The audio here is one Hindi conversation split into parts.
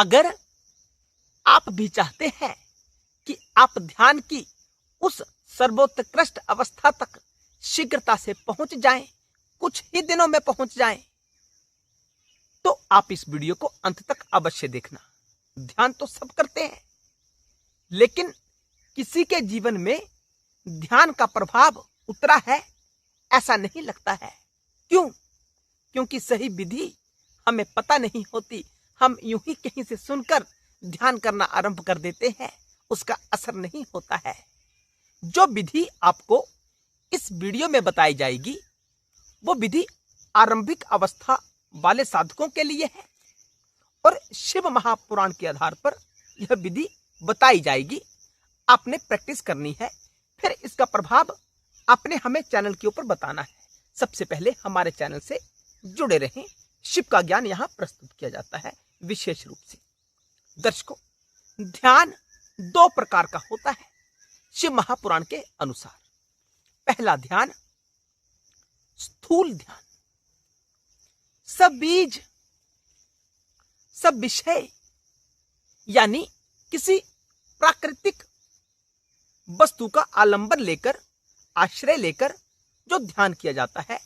अगर आप भी चाहते हैं कि आप ध्यान की उस सर्वोत्कृष्ट अवस्था तक शीघ्रता से पहुंच जाएं, कुछ ही दिनों में पहुंच जाएं, तो आप इस वीडियो को अंत तक अवश्य देखना। ध्यान तो सब करते हैं, लेकिन किसी के जीवन में ध्यान का प्रभाव उतरा है ऐसा नहीं लगता है। क्यों? क्योंकि सही विधि हमें पता नहीं होती। हम यूं ही कहीं से सुनकर ध्यान करना आरंभ कर देते हैं, उसका असर नहीं होता है। जो विधि आपको इस वीडियो में बताई जाएगी वो विधि आरंभिक अवस्था वाले साधकों के लिए है और शिव महापुराण के आधार पर यह विधि बताई जाएगी। आपने प्रैक्टिस करनी है, फिर इसका प्रभाव आपने हमें चैनल के ऊपर बताना है। सबसे पहले हमारे चैनल से जुड़े रहें। शिव का ज्ञान यहाँ प्रस्तुत किया जाता है विशेष रूप से। दर्शकों, ध्यान दो प्रकार का होता है शिव महापुराण के अनुसार। पहला ध्यान स्थूल ध्यान, सब बीज सब विषय यानी किसी प्राकृतिक वस्तु का आलंबन लेकर, आश्रय लेकर जो ध्यान किया जाता है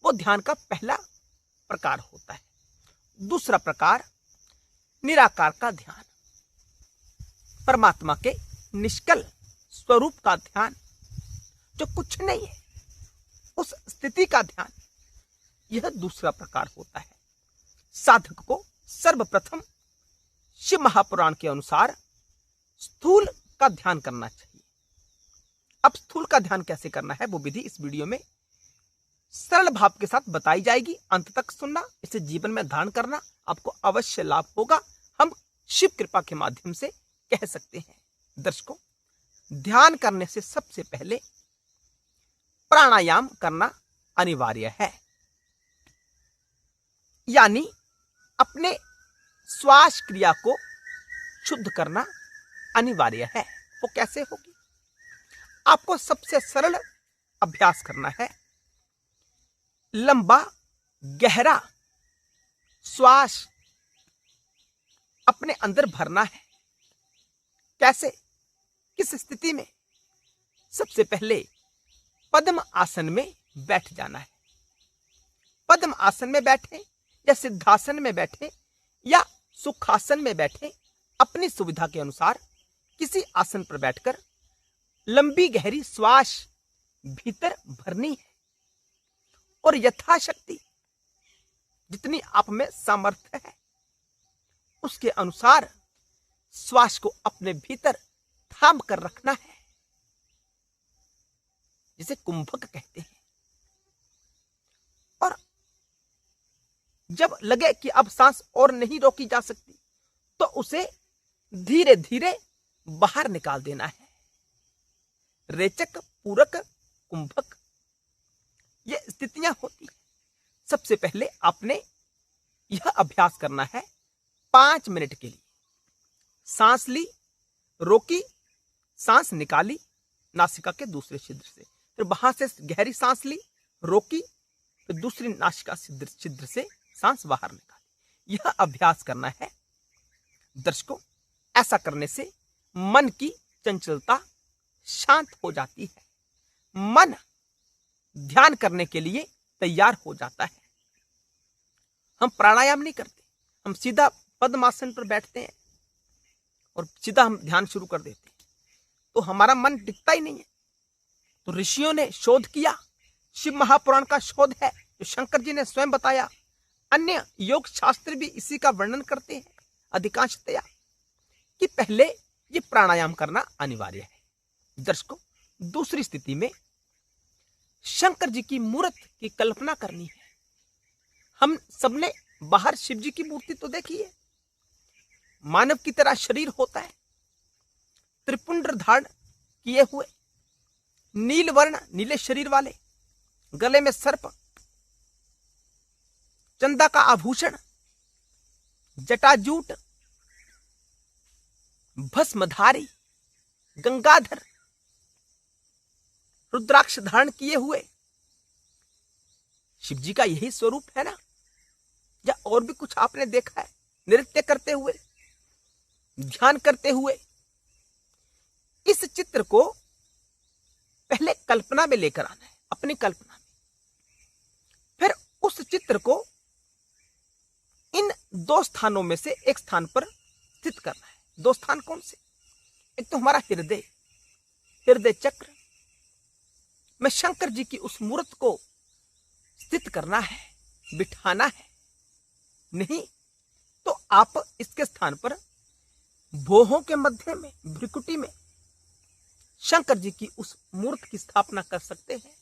वो ध्यान का पहला प्रकार होता है। दूसरा प्रकार निराकार का ध्यान, परमात्मा के निष्कल स्वरूप का ध्यान, जो कुछ नहीं है उस स्थिति का ध्यान, यह दूसरा प्रकार होता है। साधक को सर्वप्रथम शिव महापुराण के अनुसार स्थूल का ध्यान करना चाहिए। अब स्थूल का ध्यान कैसे करना है वो विधि इस वीडियो में सरल भाव के साथ बताई जाएगी। अंत तक सुनना, इसे जीवन में धारण करना, आपको अवश्य लाभ होगा। हम शिव कृपा के माध्यम से कह सकते हैं। दर्शकों, ध्यान करने से सबसे पहले प्राणायाम करना अनिवार्य है, यानी अपने श्वास क्रिया को शुद्ध करना अनिवार्य है। वो कैसे होगी? आपको सबसे सरल अभ्यास करना है। लंबा गहरा श्वास अपने अंदर भरना है। कैसे? किस स्थिति में? सबसे पहले पद्म आसन में बैठ जाना है। पद्म आसन में बैठे या सिद्धासन में बैठे या सुखासन में बैठे, अपनी सुविधा के अनुसार किसी आसन पर बैठकर लंबी गहरी श्वास भीतर भरनी है और यथाशक्ति जितनी आप में सामर्थ्य है उसके अनुसार श्वास को अपने भीतर थाम कर रखना है, जिसे कुंभक कहते हैं। और जब लगे कि अब सांस और नहीं रोकी जा सकती तो उसे धीरे धीरे बाहर निकाल देना है। रेचक, पूरक, कुंभक, ये स्थितियां होती हैं। सबसे पहले आपने यह अभ्यास करना है 5 मिनट के लिए। सांस ली, रोकी, सांस निकाली नासिका के दूसरे छिद्र से, फिर वहां से गहरी सांस ली, रोकी, फिर दूसरी नासिका छिद्र से सांस बाहर निकाली। यह अभ्यास करना है। दर्शकों, ऐसा करने से मन की चंचलता शांत हो जाती है, मन ध्यान करने के लिए तैयार हो जाता है। हम प्राणायाम नहीं करते, हम सीधा पद्मासन पर बैठते हैं और सीधा हम ध्यान शुरू कर देते हैं, तो हमारा मन टिकता ही नहीं है। तो ऋषियों ने शोध किया, शिव महापुराण का शोध है जो शंकर जी ने स्वयं बताया। अन्य योग शास्त्र भी इसी का वर्णन करते हैं अधिकांशतया, कि पहले ये प्राणायाम करना अनिवार्य है। दर्शकों, दूसरी स्थिति में शंकर जी की मूर्ति की कल्पना करनी है। हम सबने बाहर शिव जी की मूर्ति तो देखी है, मानव की तरह शरीर होता है, त्रिपुंड धारण किए हुए, नील वर्ण, नीले शरीर वाले, गले में सर्प, चंदा का आभूषण, जटाजूट, भस्मधारी, गंगाधर, रुद्राक्ष धारण किए हुए शिव जी का यही स्वरूप है ना? या और भी कुछ आपने देखा है नृत्य करते हुए? ध्यान करते हुए इस चित्र को पहले कल्पना में लेकर आना है, अपनी कल्पना में। फिर उस चित्र को इन दो स्थानों में से एक स्थान पर स्थित करना है। दो स्थान कौन से? एक तो हमारा हृदय चक्र में शंकर जी की उस मूर्त को स्थित करना है, बिठाना है। नहीं तो आप इसके स्थान पर भौहों के मध्य में, भ्रिकुटी में शंकर जी की उस मूर्त की स्थापना कर सकते हैं।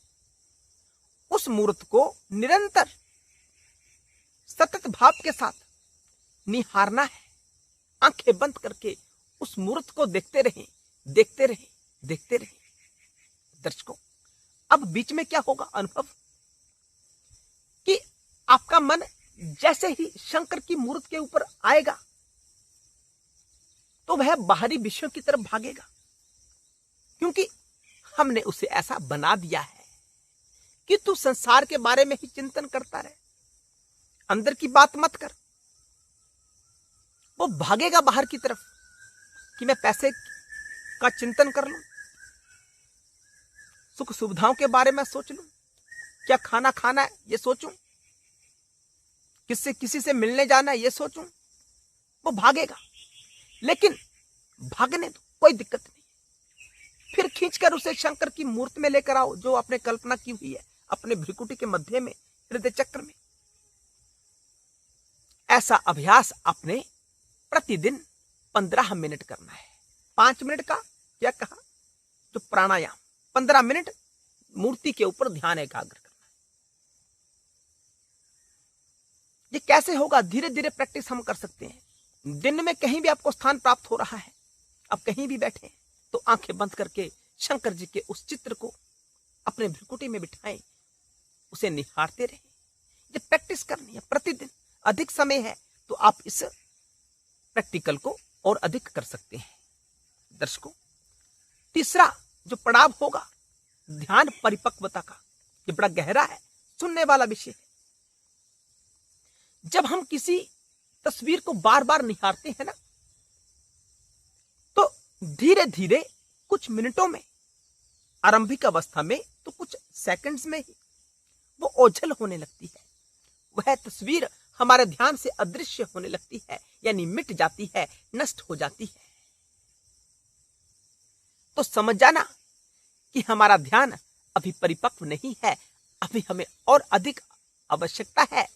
उस मूर्त को निरंतर सतत भाव के साथ निहारना है, आंखें बंद करके उस मूर्त को देखते रहें, देखते रहें, देखते रहें। दर्शकों, अब बीच में क्या होगा अनुभव कि आपका मन जैसे ही शंकर की मूर्त के ऊपर आएगा तो वह बाहरी विषयों की तरफ भागेगा, क्योंकि हमने उसे ऐसा बना दिया है कि तू संसार के बारे में ही चिंतन करता रहे, अंदर की बात मत कर। वो भागेगा बाहर की तरफ कि मैं पैसे का चिंतन कर लूं, सुख सुविधाओं के बारे में सोच लूं, क्या खाना खाना है ये सोचूं, किसी से मिलने जाना है ये सोचूं। वो भागेगा, लेकिन भागने दो, कोई दिक्कत नहीं। फिर खींचकर उसे शंकर की मूर्त में लेकर आओ जो आपने कल्पना की हुई है अपने भ्रिकुटी के मध्य में, हृदय चक्र में। ऐसा अभ्यास आपने प्रतिदिन 15 मिनट करना है। 5 मिनट का क्या कहा, जो प्राणायाम, 15 मिनट मूर्ति के ऊपर ध्यान एकाग्र करना है। ये कैसे होगा? धीरे धीरे प्रैक्टिस हम कर सकते हैं। दिन में कहीं भी आपको स्थान प्राप्त हो रहा है, आप कहीं भी बैठे तो आंखें बंद करके शंकर जी के उस चित्र को अपने भ्रिकुटी में बिठाएं, उसे निहारते रहें। ये प्रैक्टिस करनी है प्रतिदिन। अधिक समय है तो आप इस प्रैक्टिकल को और अधिक कर सकते हैं। दर्शकों, तीसरा जो पड़ाव होगा ध्यान परिपक्वता का, ये बड़ा गहरा है, सुनने वाला विषय है। जब हम किसी तस्वीर को बार बार निहारते हैं ना, तो धीरे धीरे कुछ मिनटों में, आरंभिक अवस्था में तो कुछ सेकंड्स में ही वो ओझल होने लगती है। वह तस्वीर हमारे ध्यान से अदृश्य होने लगती है, यानी मिट जाती है, नष्ट हो जाती है। तो समझ जाना कि हमारा ध्यान अभी परिपक्व नहीं है, अभी हमें और अधिक आवश्यकता है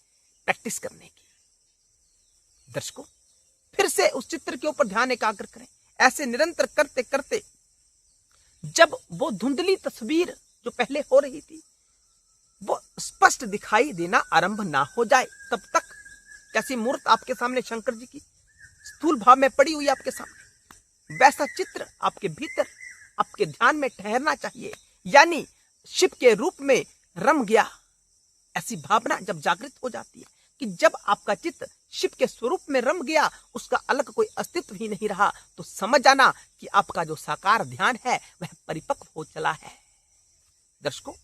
प्रैक्टिस करने की। दर्शकों, फिर से उस चित्र के ऊपर ध्यान एकाग्र करें। ऐसे निरंतर करते करते जब वो धुंधली तस्वीर जो पहले हो रही थी वो स्पष्ट दिखाई देना आरंभ ना हो जाए, तब तक कैसी मूर्त आपके सामने शंकर जी की स्थूल भाव में पड़ी हुई आपके सामने, वैसा चित्र आपके भीतर, आपके ध्यान में ठहरना चाहिए। यानी शिव के रूप में रम गया, ऐसी भावना जब जागृत हो जाती है कि जब आपका चित्त शिव के स्वरूप में रम गया, उसका अलग कोई अस्तित्व ही नहीं रहा, तो समझ जाना कि आपका जो साकार ध्यान है वह परिपक्व हो चला है। दर्शकों,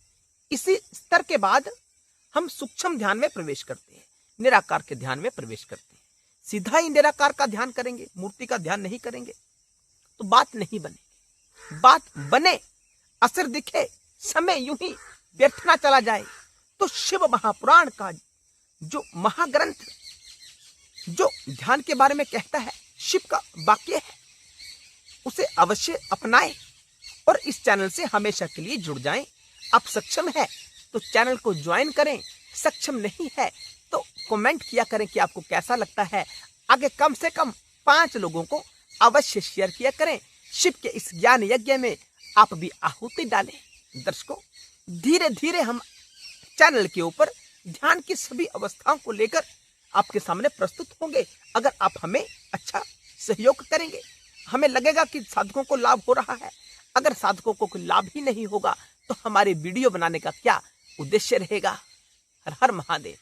इसी स्तर के बाद हम सूक्ष्म ध्यान में प्रवेश करते हैं, निराकार के ध्यान में प्रवेश करते हैं। सीधा ही निराकार का ध्यान करेंगे, मूर्ति का ध्यान नहीं करेंगे तो बात नहीं बनेगी। बात बने, असर दिखे, समय यूं ही व्यर्थ ना चला जाए, तो शिव महापुराण का जो महाग्रंथ जो ध्यान के बारे में कहता है, शिव का वाक्य है, उसे अवश्य अपनाएं और इस चैनल से हमेशा के लिए जुड़ जाएं। आप सक्षम है तो चैनल को ज्वाइन करें, सक्षम नहीं है तो कमेंट किया करें कि आपको कैसा लगता है। आगे कम से कम 5 लोगों को अवश्य शेयर किया करें। शिव के इस ज्ञान यज्ञ में आप भी आहुति डालें। दर्शकों, धीरे धीरे हम चैनल के ऊपर ध्यान की सभी अवस्थाओं को लेकर आपके सामने प्रस्तुत होंगे। अगर आप हमें अच्छा सहयोग करेंगे, हमें लगेगा कि साधकों को लाभ हो रहा है। अगर साधकों को कोई लाभ ही नहीं होगा तो हमारे वीडियो बनाने का क्या उद्देश्य रहेगा। हर हर महादेव।